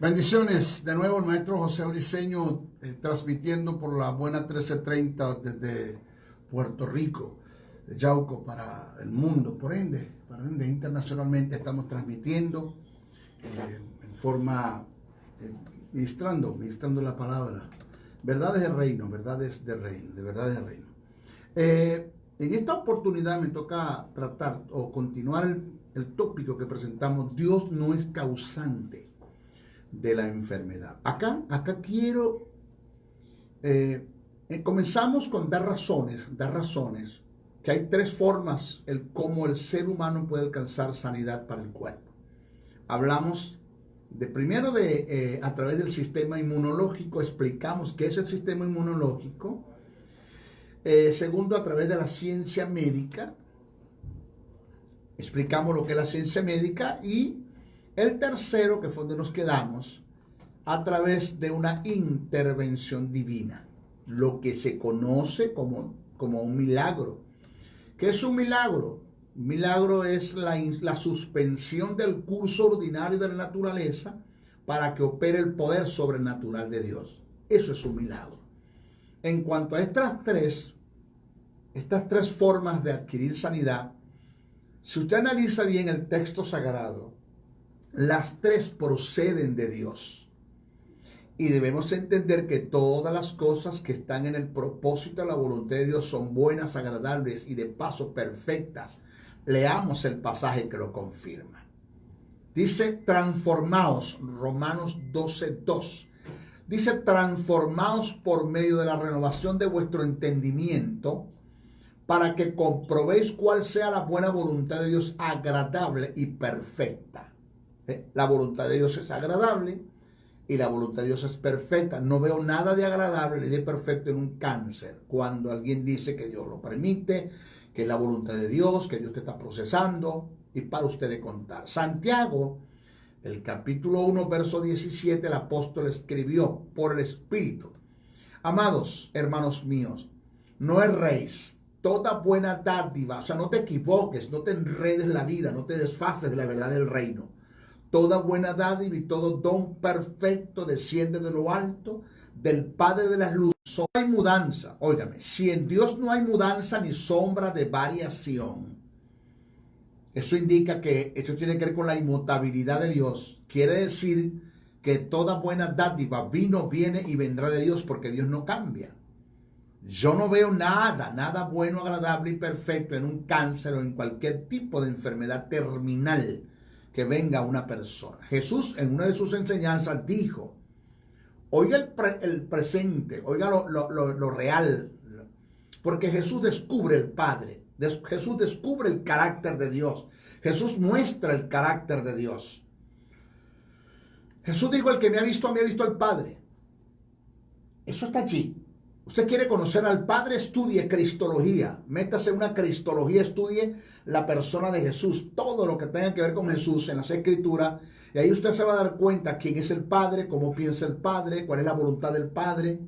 Bendiciones, de nuevo el maestro José Briceño transmitiendo por la buena 1330 desde Puerto Rico, de Yauco para el mundo, por ende internacionalmente estamos transmitiendo en forma, ministrando la palabra, verdades de reino, de verdades de reino. En esta oportunidad me toca tratar o continuar el tópico que presentamos: Dios no es causante de la enfermedad. Acá quiero, comenzamos con dar razones, que hay tres formas cómo el ser humano puede alcanzar sanidad para el cuerpo. Hablamos primero a través del sistema inmunológico, explicamos qué es el sistema inmunológico. Segundo, a través de la ciencia médica, explicamos lo que es la ciencia médica. Y el tercero, que fue donde nos quedamos, a través de una intervención divina, lo que se conoce como un milagro. ¿Qué es un milagro? Un milagro es la suspensión del curso ordinario de la naturaleza para que opere el poder sobrenatural de Dios. Eso es un milagro. En cuanto a estas tres formas de adquirir sanidad, si usted analiza bien el texto sagrado, las tres proceden de Dios. Y debemos entender que todas las cosas que están en el propósito de la voluntad de Dios son buenas, agradables y de paso perfectas. Leamos el pasaje que lo confirma. Dice: transformaos, Romanos 12:2. Dice: transformaos por medio de la renovación de vuestro entendimiento, para que comprobéis cuál sea la buena voluntad de Dios, agradable y perfecta. La voluntad de Dios es agradable y la voluntad de Dios es perfecta. No veo nada de agradable ni de perfecto en un cáncer. Cuando alguien dice que Dios lo permite, que es la voluntad de Dios, que Dios te está procesando, y para usted de contar. Santiago, el capítulo 1, verso 17, el apóstol escribió por el Espíritu: amados hermanos míos, no erréis. Toda buena dádiva, o sea, no te equivoques, no te enredes la vida, no te desfases de la verdad del reino. Toda buena dádiva y todo don perfecto desciende de lo alto, del Padre de las luces. No hay mudanza. Óigame, si en Dios no hay mudanza ni sombra de variación, eso indica que esto tiene que ver con la inmutabilidad de Dios. Quiere decir que toda buena dádiva viene y vendrá de Dios, porque Dios no cambia. Yo no veo nada bueno, agradable y perfecto en un cáncer o en cualquier tipo de enfermedad terminal que venga una persona. Jesús, en una de sus enseñanzas, dijo: oiga el presente, oiga lo real, porque Jesús descubre el Padre, Jesús descubre el carácter de Dios, Jesús muestra el carácter de Dios. Jesús dijo: el que me ha visto al Padre. Eso está allí. Usted quiere conocer al Padre, estudie cristología, métase en una cristología, estudie la persona de Jesús, todo lo que tenga que ver con Jesús en las Escrituras, y ahí usted se va a dar cuenta quién es el Padre, cómo piensa el Padre, cuál es la voluntad del Padre.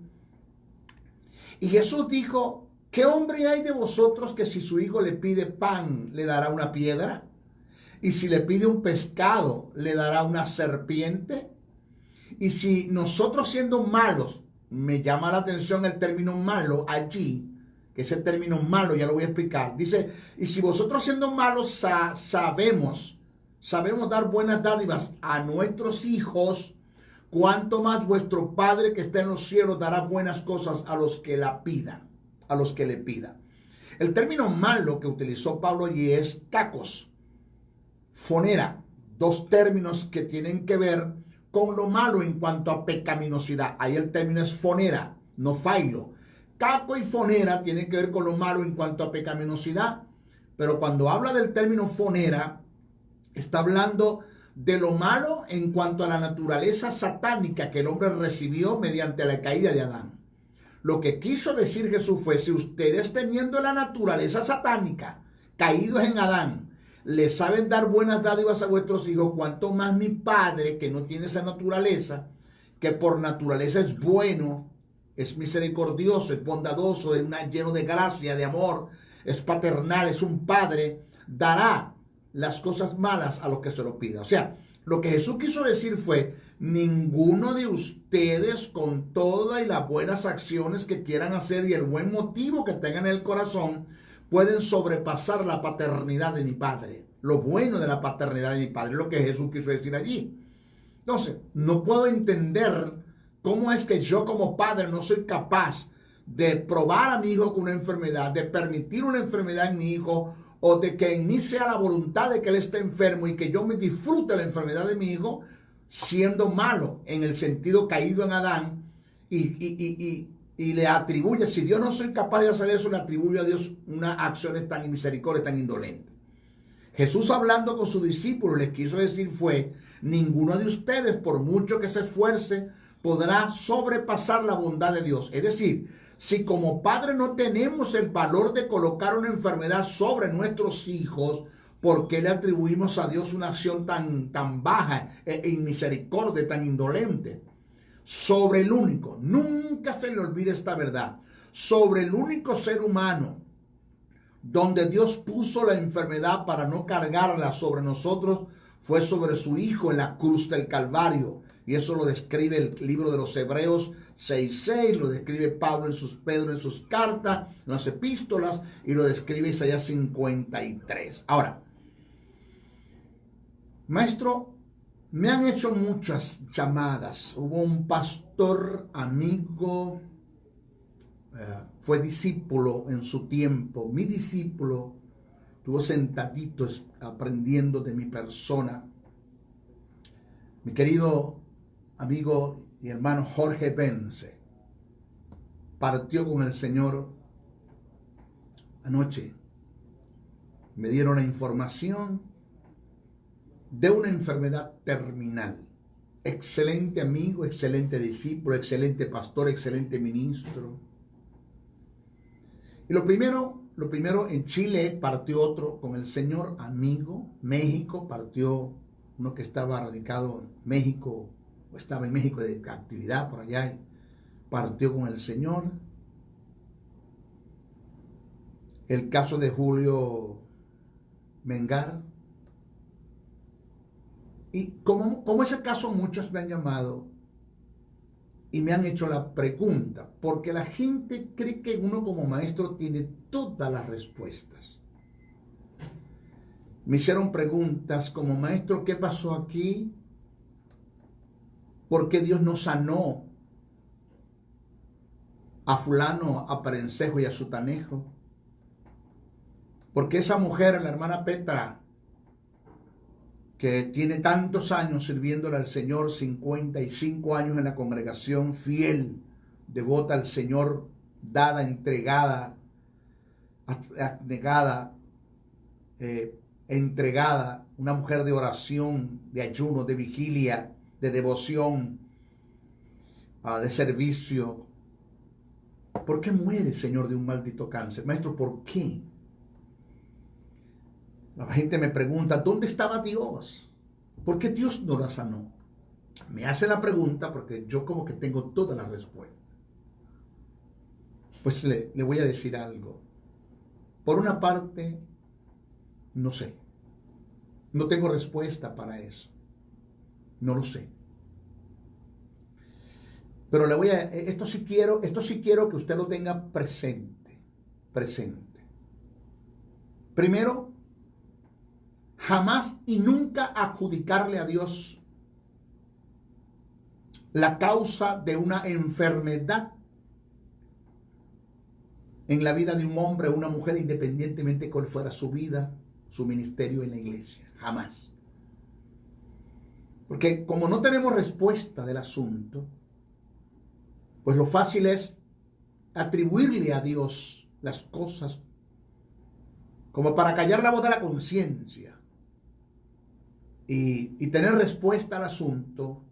Y Jesús dijo: ¿qué hombre hay de vosotros que si su hijo le pide pan, le dará una piedra? Y si le pide un pescado, le dará una serpiente? Y si nosotros, siendo malos, me llama la atención el término malo allí, que ese término malo ya lo voy a explicar. Dice: y si vosotros, siendo malos, sabemos dar buenas dádivas a nuestros hijos, cuánto más vuestro Padre que está en los cielos dará buenas cosas a los que la pidan, a los que le pidan. El término malo que utilizó Pablo allí es cacos, fonera, dos términos que tienen que ver con lo malo en cuanto a pecaminosidad. Ahí el término es fonera, no failo. Caco y fonera tienen que ver con lo malo en cuanto a pecaminosidad, pero cuando habla del término fonera, está hablando de lo malo en cuanto a la naturaleza satánica que el hombre recibió mediante la caída de Adán. Lo que quiso decir Jesús fue: si ustedes, teniendo la naturaleza satánica, caídos en Adán, le saben dar buenas dádivas a vuestros hijos, cuanto más mi Padre, que no tiene esa naturaleza, que por naturaleza es bueno, es misericordioso, es bondadoso, es lleno de gracia, de amor, es paternal, es un Padre, dará las cosas malas a los que se lo pida. O sea, lo que Jesús quiso decir fue: ninguno de ustedes, con todas y las buenas acciones que quieran hacer y el buen motivo que tengan en el corazón, pueden sobrepasar la paternidad de mi Padre. Lo bueno de la paternidad de mi Padre, es lo que Jesús quiso decir allí. Entonces, no puedo entender cómo es que yo como padre no soy capaz de probar a mi hijo con una enfermedad, de permitir una enfermedad en mi hijo, o de que en mí sea la voluntad de que él esté enfermo y que yo me disfrute la enfermedad de mi hijo, siendo malo en el sentido caído en Adán, y le atribuye, si Dios no soy capaz de hacer eso, le atribuye a Dios unas acciones tan misericordias, tan indolentes. Jesús, hablando con sus discípulos, les quiso decir fue: ninguno de ustedes, por mucho que se esfuerce, podrá sobrepasar la bondad de Dios. Es decir, si como padre no tenemos el valor de colocar una enfermedad sobre nuestros hijos, ¿por qué le atribuimos a Dios una acción tan baja, inmisericordia, tan indolente? Sobre el único, nunca se le olvide esta verdad, sobre el único ser humano donde Dios puso la enfermedad para no cargarla sobre nosotros, fue sobre su Hijo en la cruz del Calvario. Y eso lo describe el libro de los Hebreos 6:6, lo describe Pedro en sus cartas, en las epístolas, y lo describe Isaías 53. Ahora, maestro, me han hecho muchas llamadas. Hubo un pastor amigo, fue discípulo en su tiempo. Mi discípulo estuvo sentadito aprendiendo de mi persona. Mi querido amigo y hermano Jorge Vence partió con el Señor anoche. Me dieron la información de una enfermedad terminal. Excelente amigo, excelente discípulo, excelente pastor, excelente ministro. Y lo primero, en Chile partió otro con el Señor, amigo. México partió uno que estaba radicado en México, o estaba en México de actividad por allá, y partió con el Señor. El caso de Julio Mengar. Y como ese caso, muchos me han llamado y me han hecho la pregunta, porque la gente cree que uno como maestro tiene todas las respuestas. Me hicieron preguntas como: maestro, ¿qué pasó aquí? ¿Por qué Dios no sanó a fulano, a Perencejo y a Sutanejo? ¿Por qué esa mujer, la hermana Petra, que tiene tantos años sirviéndole al Señor, 55 años en la congregación, fiel, devota al Señor, dada, entregada, abnegada, entregada, una mujer de oración, de ayuno, de vigilia, de devoción, de servicio? ¿Por qué muere, Señor, de un maldito cáncer? Maestro, ¿por qué? La gente me pregunta: ¿dónde estaba Dios? ¿Por qué Dios no la sanó? Me hace la pregunta porque yo como que tengo todas las respuestas. Pues le voy a decir algo. Por una parte, no sé. No tengo respuesta para eso. No lo sé. Pero esto sí quiero que usted lo tenga presente. Primero, jamás y nunca adjudicarle a Dios la causa de una enfermedad en la vida de un hombre o una mujer, independientemente de cuál fuera su vida, su ministerio en la iglesia. Jamás. Porque como no tenemos respuesta del asunto, pues lo fácil es atribuirle a Dios las cosas como para callar la voz de la conciencia. Y tener respuesta al asunto,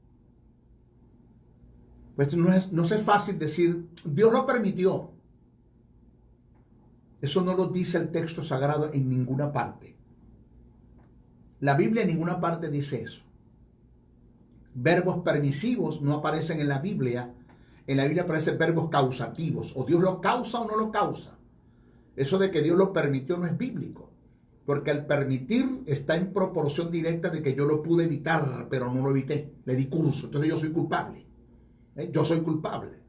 pues no es fácil decir: Dios lo permitió. Eso no lo dice el texto sagrado en ninguna parte. La Biblia en ninguna parte dice eso. Verbos permisivos no aparecen en la Biblia. En la Biblia aparecen verbos causativos. O Dios lo causa o no lo causa. Eso de que Dios lo permitió no es bíblico. Porque al permitir está en proporción directa de que yo lo pude evitar, pero no lo evité. Le di curso. Entonces yo soy culpable. Yo soy culpable.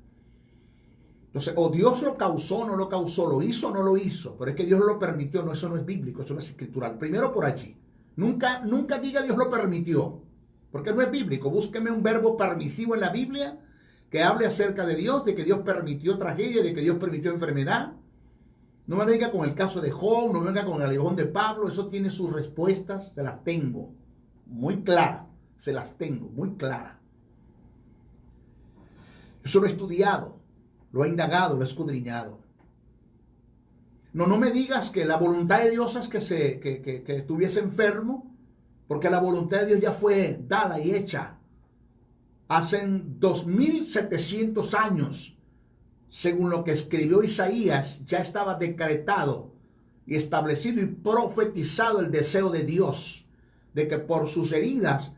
Entonces, o Dios lo causó, no lo causó, lo hizo o no lo hizo. Pero es que Dios lo permitió. No, eso no es bíblico, eso no es escritural. Primero por allí. Nunca diga Dios lo permitió. Porque no es bíblico. Búsqueme un verbo permisivo en la Biblia que hable acerca de Dios, de que Dios permitió tragedia, de que Dios permitió enfermedad. No me venga con el caso de Job, no me venga con el aguijón de Pablo. Eso tiene sus respuestas, se las tengo muy claras. Se las tengo muy claras. Eso lo he estudiado, lo he indagado, lo he escudriñado. No me digas que la voluntad de Dios es que estuviese enfermo, porque la voluntad de Dios ya fue dada y hecha hace 2700 años. Según lo que escribió Isaías, ya estaba decretado y establecido y profetizado el deseo de Dios de que por sus heridas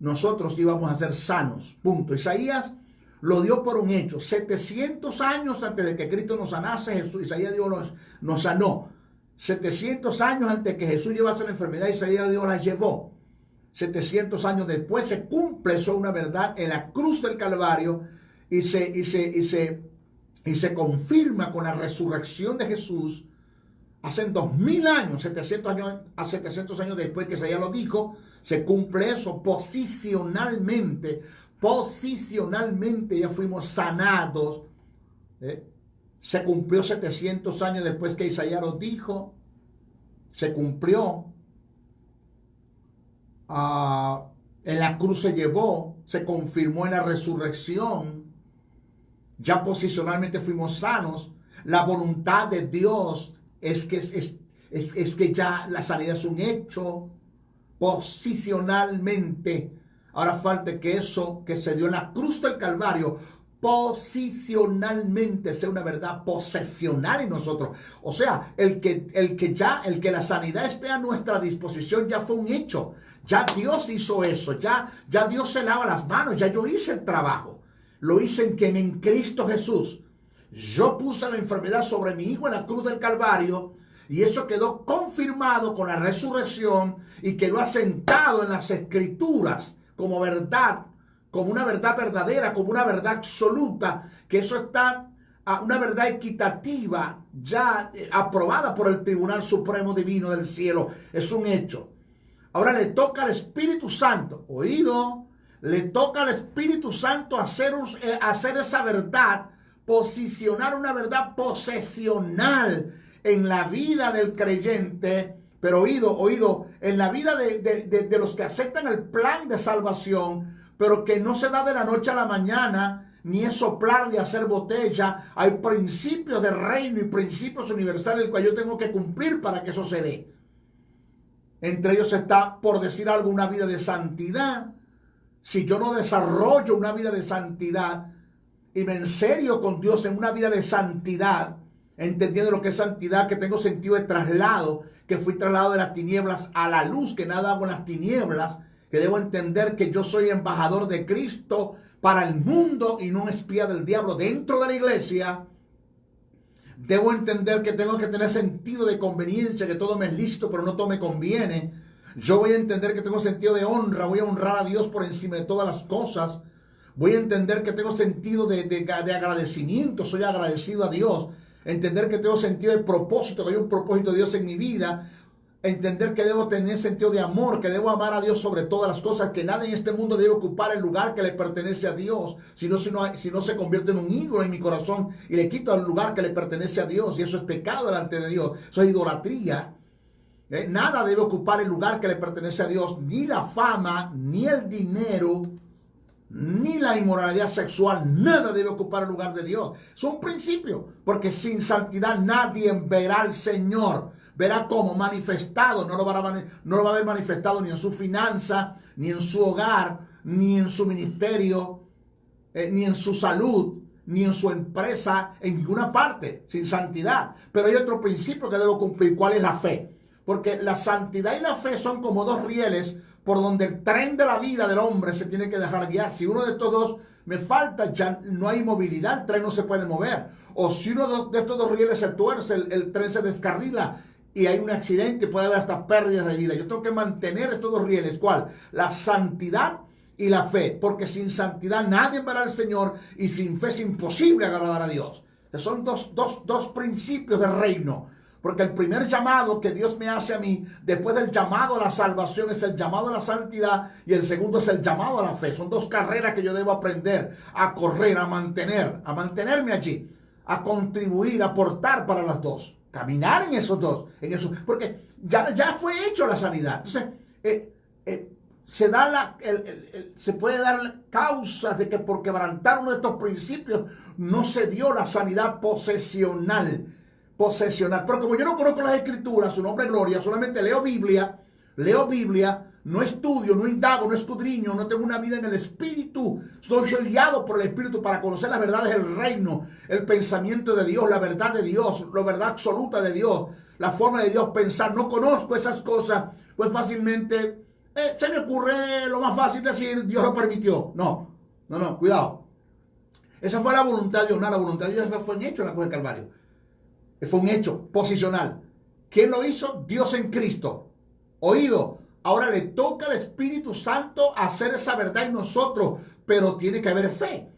nosotros íbamos a ser sanos. Punto. Isaías lo dio por un hecho. 700 años antes de que Cristo nos sanase, Isaías Dios nos sanó. 700 años antes de que Jesús llevase la enfermedad, Isaías Dios la llevó. 700 años después se cumple eso, una verdad en la cruz del Calvario y se confirma con la resurrección de Jesús hace 2000 años, 700 años después que Isaías lo dijo, se cumple eso posicionalmente. Posicionalmente ya fuimos sanados. Se cumplió 700 años después que Isaías lo dijo. Se cumplió. En la cruz se llevó. Se confirmó en la resurrección. Ya posicionalmente fuimos sanos. La voluntad de Dios es que ya la sanidad es un hecho. Posicionalmente. Ahora falta que eso que se dio en la cruz del Calvario posicionalmente sea una verdad posesional en nosotros. O sea, el que la sanidad esté a nuestra disposición ya fue un hecho. Ya Dios hizo eso. Ya Dios se lava las manos. Ya yo hice el trabajo. Lo hice en Cristo Jesús. Yo puse la enfermedad sobre mi hijo en la cruz del Calvario. Y eso quedó confirmado con la resurrección y quedó asentado en las Escrituras como verdad, como una verdad verdadera, como una verdad absoluta, que eso está una verdad equitativa ya aprobada por el Tribunal Supremo Divino del cielo. Es un hecho. Ahora le toca al Espíritu Santo, oído, le toca al Espíritu Santo hacer esa verdad, posicionar una verdad posesional en la vida del creyente. Pero oído, en la vida de los que aceptan el plan de salvación, pero que no se da de la noche a la mañana, ni es soplar de hacer botella. Hay principios de reino y principios universales, el cual yo tengo que cumplir para que eso se dé. Entre ellos está, por decir algo, una vida de santidad. Si yo no desarrollo una vida de santidad y me enserio con Dios en una vida de santidad, entendiendo lo que es santidad, que tengo sentido de traslado, que fui trasladado de las tinieblas a la luz, que nada hago en las tinieblas, que debo entender que yo soy embajador de Cristo para el mundo y no un espía del diablo dentro de la iglesia. Debo entender que tengo que tener sentido de conveniencia, que todo me es lícito, pero no todo me conviene. Yo voy a entender que tengo sentido de honra, voy a honrar a Dios por encima de todas las cosas. Voy a entender que tengo sentido de agradecimiento, soy agradecido a Dios. Entender que tengo sentido de propósito, que hay un propósito de Dios en mi vida. Entender que debo tener sentido de amor, que debo amar a Dios sobre todas las cosas, que nada en este mundo debe ocupar el lugar que le pertenece a Dios, si no se convierte en un ídolo en mi corazón y le quito el lugar que le pertenece a Dios, y eso es pecado delante de Dios, eso es idolatría. Nada debe ocupar el lugar que le pertenece a Dios, ni la fama, ni el dinero, ni la inmoralidad sexual, nada debe ocupar el lugar de Dios. Es un principio, porque sin santidad nadie verá al Señor. Verá cómo manifestado, no lo va a ver manifestado ni en su finanza, ni en su hogar, ni en su ministerio, ni en su salud, ni en su empresa, en ninguna parte, sin santidad. Pero hay otro principio que debo cumplir, ¿cuál es la fe? Porque la santidad y la fe son como dos rieles por donde el tren de la vida del hombre se tiene que dejar guiar. Si uno de estos dos me falta, ya no hay movilidad, el tren no se puede mover. O si uno de estos dos rieles se tuerce, el tren se descarrila y hay un accidente, puede haber hasta pérdidas de vida. Yo tengo que mantener estos dos rieles. ¿Cuál? La santidad y la fe, porque sin santidad nadie verá al Señor y sin fe es imposible agradar a Dios. Son dos principios del reino. Porque el primer llamado que Dios me hace a mí, después del llamado a la salvación, es el llamado a la santidad, y el segundo es el llamado a la fe. Son dos carreras que yo debo aprender a correr, a mantenerme allí, a contribuir, a aportar para las dos. Caminar en esos dos, porque ya fue hecho la sanidad. Entonces, se puede dar causas de que por quebrantar uno de estos principios no se dio la sanidad posesional. Pero como yo no conozco las escrituras, su nombre es gloria, solamente leo Biblia, no estudio, no indago, no escudriño, no tengo una vida en el Espíritu. Soy guiado por el Espíritu para conocer las verdades del reino, el pensamiento de Dios, la verdad de Dios, la verdad absoluta de Dios, la forma de Dios pensar. No conozco esas cosas, pues fácilmente se me ocurre lo más fácil decir, Dios lo permitió. No, cuidado. Esa fue la voluntad de Dios, no, la voluntad de Dios fue un hecho en la cruz del Calvario. Fue un hecho posicional. ¿Quién lo hizo? Dios en Cristo. Oído. Ahora le toca al Espíritu Santo hacer esa verdad en nosotros, pero tiene que haber fe.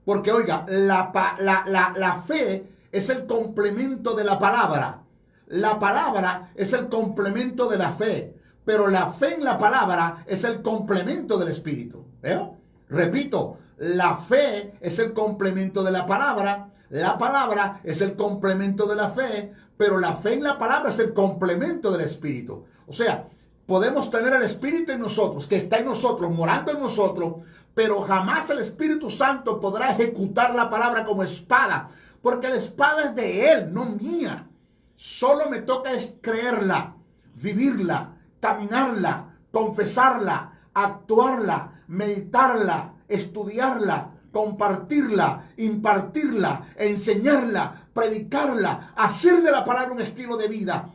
Porque, oiga, la fe es el complemento de la palabra. La palabra es el complemento de la fe. Pero la fe en la palabra es el complemento del Espíritu. ¿Veo? Repito, la fe es el complemento de la palabra. La palabra es el complemento de la fe, pero la fe en la palabra es el complemento del Espíritu. O sea, podemos tener el Espíritu en nosotros, que está en nosotros, morando en nosotros, pero jamás el Espíritu Santo podrá ejecutar la palabra como espada, porque la espada es de Él, no mía. Solo me toca es creerla, vivirla, caminarla, confesarla, actuarla, meditarla, estudiarla, compartirla, impartirla, enseñarla, predicarla, hacer de la palabra un estilo de vida,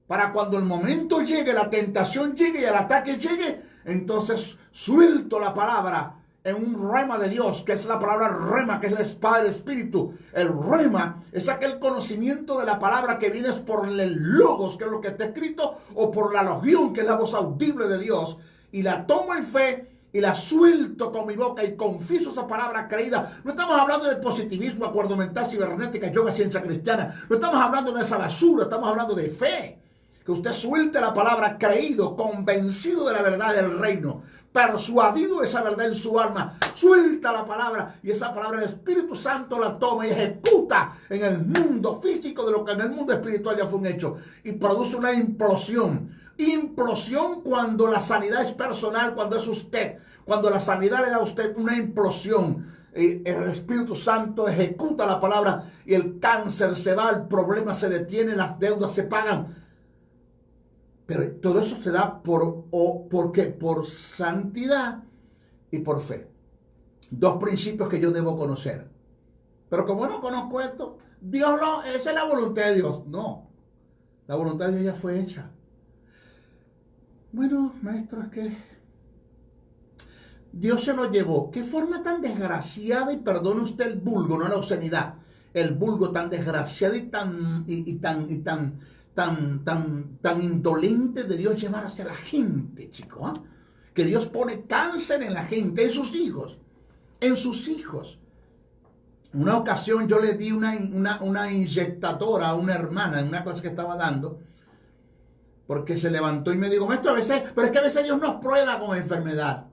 para cuando el momento llegue, la tentación llegue y el ataque llegue, entonces suelto la palabra en un rema de Dios, que es la palabra rema, que es la espada del Espíritu. El rema es aquel conocimiento de la palabra que viene por el logos, que es lo que está escrito, o por la logión, que es la voz audible de Dios, y la tomo en fe, y la suelto con mi boca y confieso esa palabra creída. No estamos hablando de positivismo, acuerdo mental, cibernética, yoga, ciencia cristiana. No estamos hablando de esa basura, estamos hablando de fe. Que usted suelte la palabra creído, convencido de la verdad del reino, persuadido de esa verdad en su alma. Suelta la palabra y esa palabra el Espíritu Santo la toma y ejecuta en el mundo físico de lo que en el mundo espiritual ya fue un hecho. Y produce una implosión. Implosión cuando la sanidad es personal, cuando es usted, cuando la sanidad le da a usted una implosión. El Espíritu Santo ejecuta la palabra y el cáncer se va, el problema se detiene, las deudas se pagan. Pero todo eso se da ¿por qué? Por santidad y por fe. Dos principios que yo debo conocer. Pero como no conozco esto, Dios no, esa es la voluntad de Dios. No, la voluntad de Dios ya fue hecha. Bueno, maestro, es que Dios se lo llevó. ¿Qué forma tan desgraciada? Y perdone usted el vulgo, no la obscenidad. El vulgo tan desgraciado y tan indolente de Dios llevar hacia la gente, chico. ¿Eh? Que Dios pone cáncer en la gente, en sus hijos. En sus hijos. En una ocasión yo le di una inyectadora a una hermana en una clase que estaba dando. Porque se levantó y me dijo, maestro, pero es que a veces Dios nos prueba con enfermedad.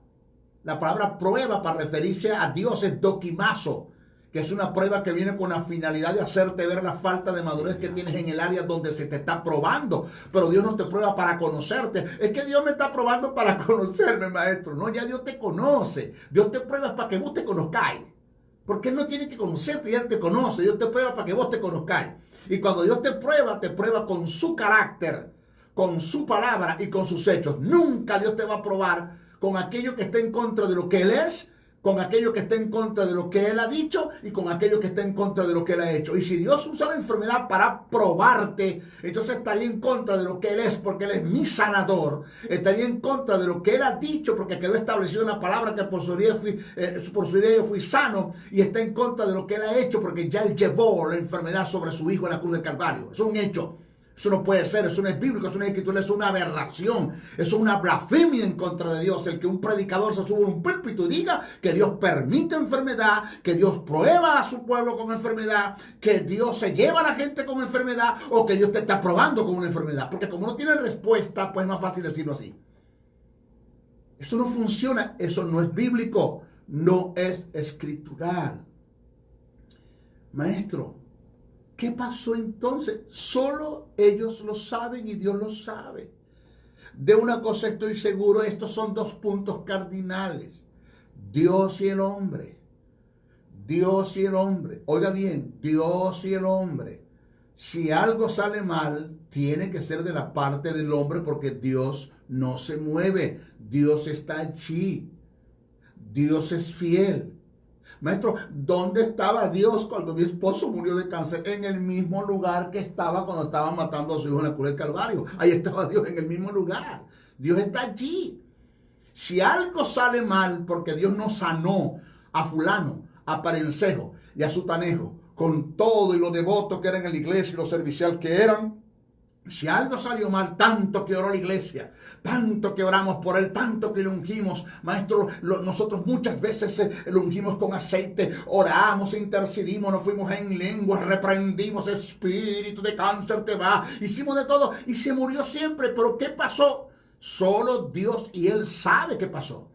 La palabra prueba para referirse a Dios es doquimazo, que es una prueba que viene con la finalidad de hacerte ver la falta de madurez que tienes en el área donde se te está probando. Pero Dios no te prueba para conocerte. Es que Dios me está probando para conocerme, maestro. No, ya Dios te conoce. Dios te prueba para que vos te conozcáis. Porque Él no tiene que conocerte, ya Él te conoce. Dios te prueba para que vos te conozcáis. Y cuando Dios te prueba con su carácter, con su palabra y con sus hechos. Nunca Dios te va a probar con aquello que está en contra de lo que Él es, con aquello que está en contra de lo que Él ha dicho y con aquello que está en contra de lo que Él ha hecho. Y si Dios usa la enfermedad para probarte, entonces estaría en contra de lo que Él es, porque Él es mi sanador. Estaría en contra de lo que Él ha dicho, porque quedó establecido en la palabra que por su herida yo fui sano, y está en contra de lo que Él ha hecho, porque ya Él llevó la enfermedad sobre su Hijo en la cruz del Calvario. Es un hecho. Eso no puede ser, eso no es bíblico, eso no es escritura, es una aberración, eso es una blasfemia en contra de Dios. El que un predicador se suba a un púlpito y diga que Dios permite enfermedad, que Dios prueba a su pueblo con enfermedad, que Dios se lleva a la gente con enfermedad o que Dios te está probando con una enfermedad. Porque como no tiene respuesta, pues es más fácil decirlo así. Eso no funciona, eso no es bíblico, no es escritural. Maestro, ¿qué pasó entonces? Solo ellos lo saben y Dios lo sabe. De una cosa estoy seguro, estos son dos puntos cardinales. Dios y el hombre. Dios y el hombre. Oiga bien, Dios y el hombre. Si algo sale mal, tiene que ser de la parte del hombre porque Dios no se mueve. Dios está allí. Dios es fiel. Maestro, ¿dónde estaba Dios cuando mi esposo murió de cáncer? En el mismo lugar que estaba cuando estaban matando a su hijo en la cruz del Calvario. Ahí estaba Dios en el mismo lugar. Dios está allí. Si algo sale mal porque Dios no sanó a fulano, a Parencejo y a Sutanejo, con todo y los devotos que eran en la iglesia y lo servicial que eran, si algo salió mal, tanto que oró la iglesia, tanto que oramos por él, tanto que lo ungimos, maestro, nosotros muchas veces lo ungimos con aceite, oramos, intercedimos, nos fuimos en lenguas, reprendimos, espíritu de cáncer te va, hicimos de todo y se murió siempre. Pero ¿qué pasó? Solo Dios y él sabe qué pasó.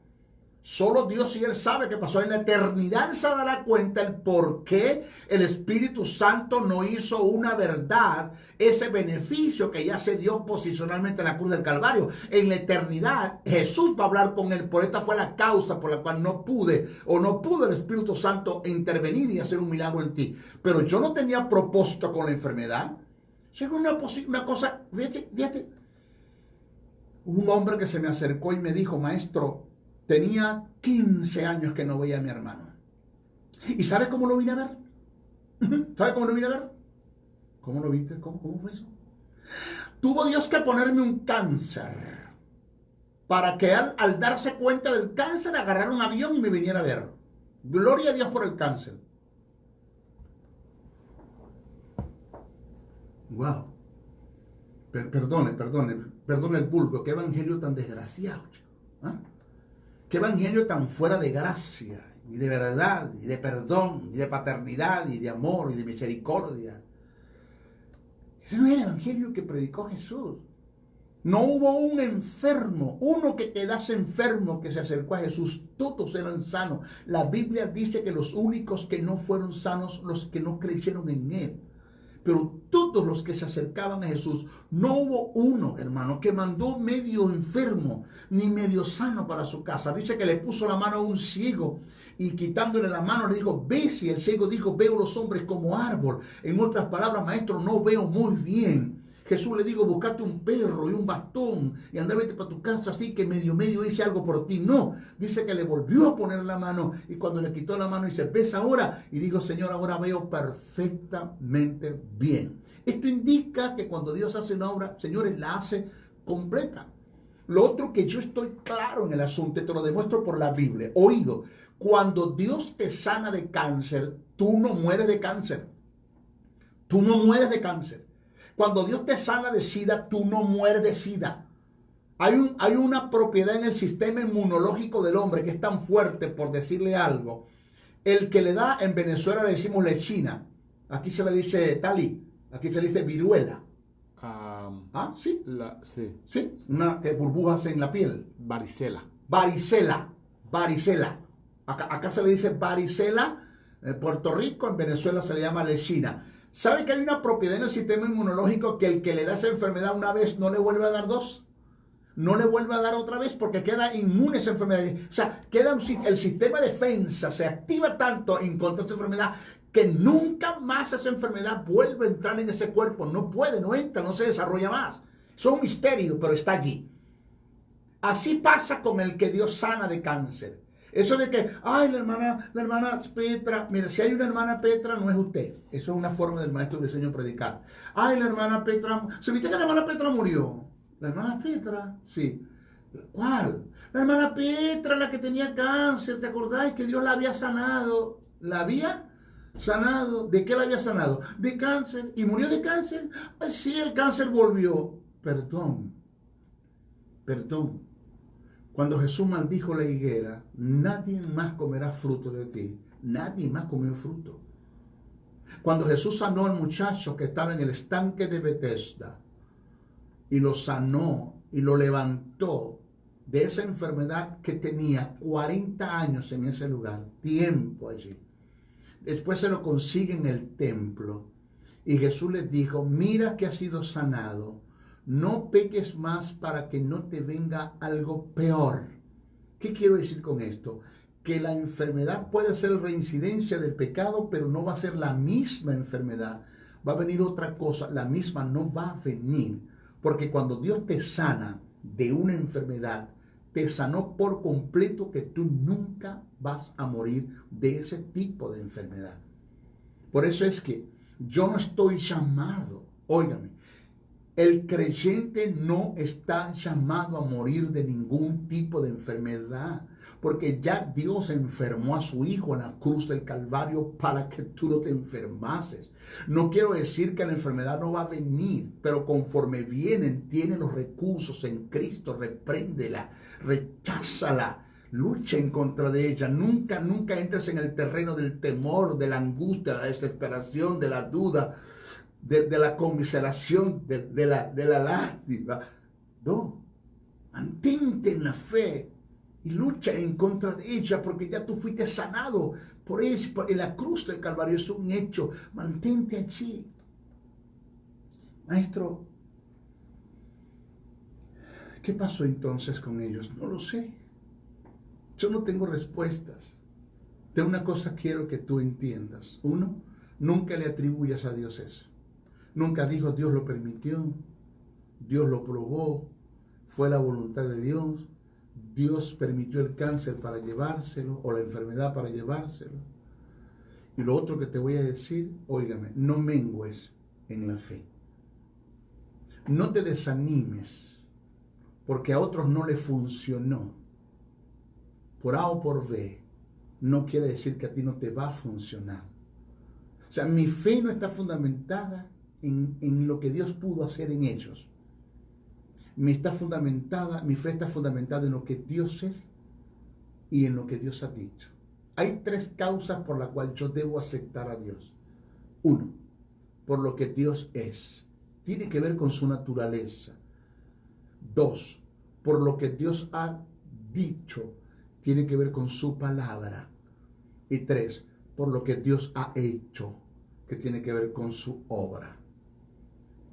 Solo Dios y él sabe qué pasó. En la eternidad se dará cuenta el por qué el Espíritu Santo no hizo una verdad ese beneficio que ya se dio posicionalmente en la cruz del Calvario. En la eternidad Jesús va a hablar con él. Por esta fue la causa por la cual no pudo el Espíritu Santo intervenir y hacer un milagro en ti. Pero yo no tenía propósito con la enfermedad. Según una cosa, fíjate. Un hombre que se me acercó y me dijo: maestro, tenía 15 años que no veía a mi hermano. ¿Y sabe cómo lo vine a ver? ¿Sabe cómo lo vine a ver? ¿Cómo lo viste? ¿Cómo fue eso? Tuvo Dios que ponerme un cáncer para que al darse cuenta del cáncer agarrara un avión y me viniera a ver. Gloria a Dios por el cáncer. Wow. Perdone el vulgo. Qué evangelio tan desgraciado. ¿Ah? Qué evangelio tan fuera de gracia, y de verdad, y de perdón, y de paternidad, y de amor, y de misericordia. Ese no es el evangelio que predicó Jesús. No hubo un enfermo, uno que quedase enfermo que se acercó a Jesús. Todos eran sanos. La Biblia dice que los únicos que no fueron sanos, los que no creyeron en él. Pero todos los que se acercaban a Jesús, no hubo uno, hermano, que mandó medio enfermo ni medio sano para su casa. Dice que le puso la mano a un ciego y quitándole la mano le dijo: ves. Y el ciego dijo: veo los hombres como árbol. En otras palabras, maestro, no veo muy bien. Jesús le dijo: buscate un perro y un bastón y anda, vete para tu casa, así que medio hice algo por ti. No, dice que le volvió a poner la mano y cuando le quitó la mano dice: ves ahora. Y dijo: Señor, ahora veo perfectamente bien. Esto indica que cuando Dios hace una obra, señores, la hace completa. Lo otro que yo estoy claro en el asunto, te lo demuestro por la Biblia. Oído, cuando Dios te sana de cáncer, tú no mueres de cáncer. Tú no mueres de cáncer. Cuando Dios te sana de SIDA, tú no mueres de SIDA. Hay una propiedad en el sistema inmunológico del hombre que es tan fuerte, por decirle algo. El que le da, en Venezuela le decimos lechina. Aquí se le dice tali. Aquí se le dice viruela. ¿Sí? Sí. Sí, que burbujas en la piel. Varicela. Varicela. Acá se le dice varicela. En Puerto Rico, en Venezuela se le llama lechina. ¿Sabe que hay una propiedad en el sistema inmunológico que el que le da esa enfermedad una vez no le vuelve a dar dos? No le vuelve a dar otra vez porque queda inmune esa enfermedad. O sea, el sistema de defensa se activa tanto en contra de esa enfermedad que nunca más esa enfermedad vuelve a entrar en ese cuerpo. No puede, no entra, no se desarrolla más. Eso es un misterio, pero está allí. Así pasa con el que Dios sana de cáncer. Eso de que, ay, la hermana Petra, mira, si hay una hermana Petra, no es usted. Eso es una forma del maestro de diseño predicar. Ay, la hermana Petra, ¿se viste que la hermana Petra murió? ¿La hermana Petra? Sí. ¿Cuál? La hermana Petra, la que tenía cáncer, ¿te acordáis que Dios la había sanado? ¿La había? Sanado. ¿De qué le había sanado? De cáncer. ¿Y murió de cáncer? Sí, el cáncer volvió. Perdón. Perdón. Cuando Jesús maldijo la higuera, nadie más comerá fruto de ti. Nadie más comió fruto. Cuando Jesús sanó al muchacho que estaba en el estanque de Bethesda y lo sanó y lo levantó de esa enfermedad que tenía 40 años en ese lugar, tiempo allí. Después se lo consigue en el templo y Jesús les dijo, mira que has sido sanado, no peques más para que no te venga algo peor. ¿Qué quiero decir con esto? Que la enfermedad puede ser reincidencia del pecado, pero no va a ser la misma enfermedad. Va a venir otra cosa, la misma no va a venir. Porque cuando Dios te sana de una enfermedad, te sanó por completo que tú nunca vas a morir de ese tipo de enfermedad. Por eso es que yo no estoy llamado, óigame, el creyente no está llamado a morir de ningún tipo de enfermedad, porque ya Dios enfermó a su Hijo en la cruz del Calvario para que tú no te enfermases. No quiero decir que la enfermedad no va a venir, pero conforme vienen, tiene los recursos en Cristo, repréndela, recházala. Lucha en contra de ella. Nunca entres en el terreno del temor, de la angustia, de la desesperación, de la duda, de la conmiseración, de la lástima. No, mantente en la fe y lucha en contra de ella, porque ya tú fuiste sanado por eso, en la cruz del Calvario. Es un hecho. Mantente allí. Maestro, ¿qué pasó entonces con ellos? No lo sé. Yo no tengo respuestas. De una cosa quiero que tú entiendas. Uno, nunca le atribuyas a Dios eso. Nunca dijo Dios lo permitió, Dios lo probó, fue la voluntad de Dios, Dios permitió el cáncer para llevárselo o la enfermedad para llevárselo. Y lo otro que te voy a decir, óigame, no mengues en la fe. No te desanimes porque a otros no le funcionó. Por A o por B, no quiere decir que a ti no te va a funcionar. O sea, mi fe no está fundamentada en lo que Dios pudo hacer en ellos. Mi fe está fundamentada en lo que Dios es y en lo que Dios ha dicho. Hay tres causas por las cuales yo debo aceptar a Dios. Uno, por lo que Dios es. Tiene que ver con su naturaleza. Dos, por lo que Dios ha dicho. Tiene que ver con su palabra. Y tres, por lo que Dios ha hecho, que tiene que ver con su obra.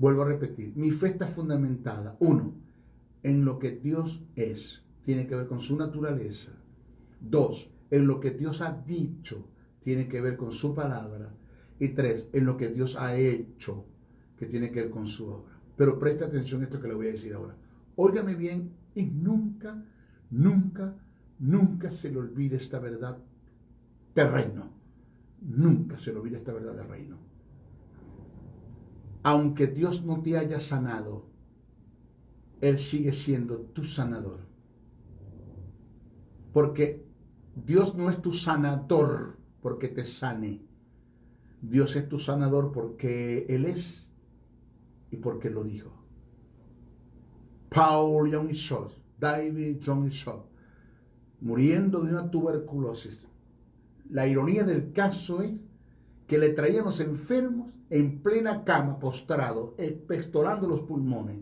Vuelvo a repetir, mi fe está fundamentada, uno, en lo que Dios es, tiene que ver con su naturaleza. Dos, en lo que Dios ha dicho, tiene que ver con su palabra. Y tres, en lo que Dios ha hecho, que tiene que ver con su obra. Pero presta atención a esto que le voy a decir ahora. Óigame bien y nunca se le olvide esta verdad del reino. Nunca se le olvide esta verdad del reino. Aunque Dios no te haya sanado, Él sigue siendo tu sanador. Porque Dios no es tu sanador porque te sane. Dios es tu sanador porque Él es y porque lo dijo. Paul Young-Shaw, David Young-Shaw, muriendo de una tuberculosis. La ironía del caso es que le traían los enfermos en plena cama, postrado, expectorando los pulmones.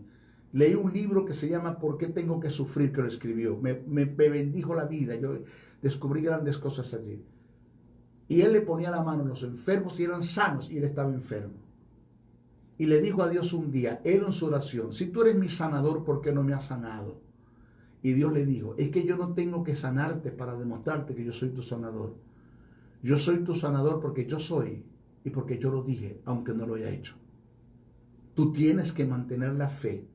Leí un libro que se llama ¿Por qué tengo que sufrir?, que lo escribió. Me bendijo la vida. Yo descubrí grandes cosas allí. Y él le ponía la mano a los enfermos y eran sanos y él estaba enfermo. Y le dijo a Dios un día, él en su oración, si tú eres mi sanador, ¿por qué no me has sanado? Y Dios le dijo, es que yo no tengo que sanarte para demostrarte que yo soy tu sanador. Yo soy tu sanador porque yo soy y porque yo lo dije, aunque no lo haya hecho. Tú tienes que mantener la fe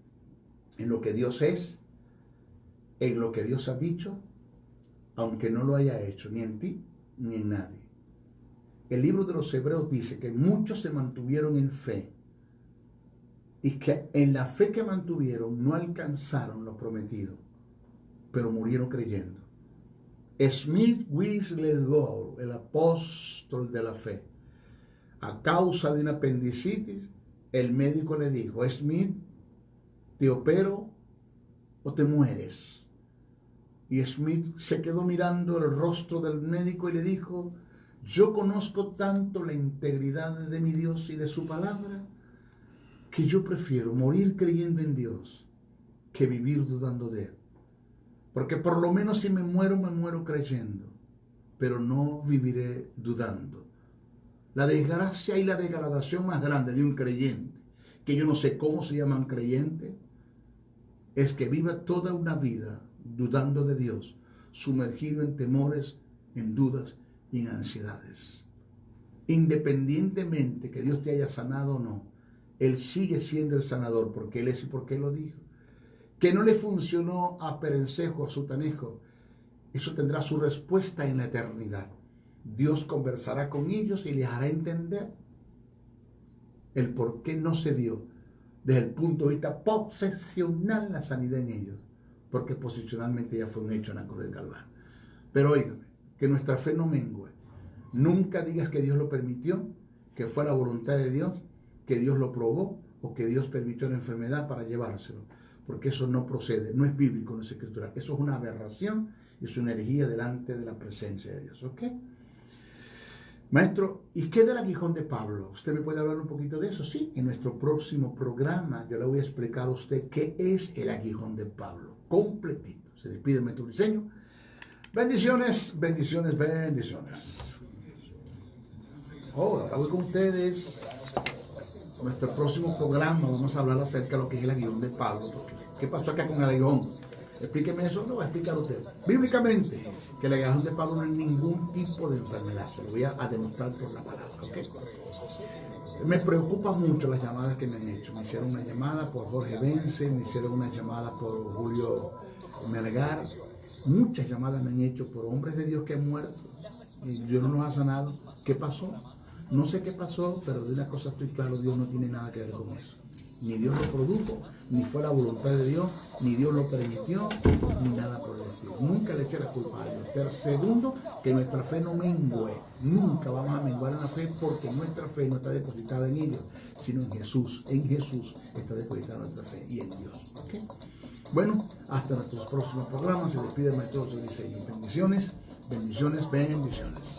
en lo que Dios es, en lo que Dios ha dicho, aunque no lo haya hecho, ni en ti ni en nadie. El libro de los Hebreos dice que muchos se mantuvieron en fe y que en la fe que mantuvieron no alcanzaron lo prometido, pero murieron creyendo. Smith Wigglesworth, el apóstol de la fe, a causa de una apendicitis, el médico le dijo: Smith, ¿te opero o te mueres? Y Smith se quedó mirando el rostro del médico y le dijo: yo conozco tanto la integridad de mi Dios y de su palabra, que yo prefiero morir creyendo en Dios que vivir dudando de Él. Porque por lo menos si me muero creyendo, pero no viviré dudando. La desgracia y la degradación más grande de un creyente, que yo no sé cómo se llaman creyentes, es que viva toda una vida dudando de Dios, sumergido en temores, en dudas y en ansiedades. Independientemente que Dios te haya sanado o no, Él sigue siendo el sanador, porque Él es y porque Él lo dijo. Que no le funcionó a Perencejo, a Sutanejo, eso tendrá su respuesta en la eternidad. Dios conversará con ellos y les hará entender el por qué no se dio desde el punto de vista posesional la sanidad en ellos, porque posicionalmente ya fue un hecho en la cruz del Calvario. Pero óigame, que nuestra fe no mengue. Nunca digas que Dios lo permitió, que fue la voluntad de Dios, que Dios lo probó o que Dios permitió la enfermedad para llevárselo, porque eso no procede, no es bíblico, no es escritural. Eso es una aberración, es una herejía delante de la presencia de Dios. ¿Ok? Maestro, ¿y qué del aguijón de Pablo? ¿Usted me puede hablar un poquito de eso? Sí, en nuestro próximo programa yo le voy a explicar a usted qué es el aguijón de Pablo, completito. Se despide el Maestro Briceño. Bendiciones, bendiciones, bendiciones. Ahora voy con ustedes. Nuestro próximo programa vamos a hablar acerca de lo que es el aguijón de Pablo. ¿Qué pasó acá con el aguijón? Explíqueme eso, lo va a explicar usted. Bíblicamente, que el aguijón de Pablo no es ningún tipo de enfermedad. Se lo voy a demostrar por la palabra. ¿Okay? Me preocupa mucho las llamadas que me han hecho. Me hicieron una llamada por Jorge Vence, me hicieron una llamada por Julio Melgar. Muchas llamadas me han hecho por hombres de Dios que han muerto y Dios no nos ha sanado. ¿Qué pasó? No sé qué pasó, pero de una cosa estoy claro: Dios no tiene nada que ver con eso. Ni Dios lo produjo, ni fue la voluntad de Dios, ni Dios lo permitió, ni nada por el estilo. Nunca le eché la culpa a Dios. Pero segundo, que nuestra fe no mengue. Nunca vamos a menguar en la fe, porque nuestra fe no está depositada en ellos, sino en Jesús. En Jesús está depositada nuestra fe y en Dios. ¿Okay? Bueno, hasta nuestros próximos programas. Se despide el Maestro Briceño. Bendiciones, bendiciones, bendiciones.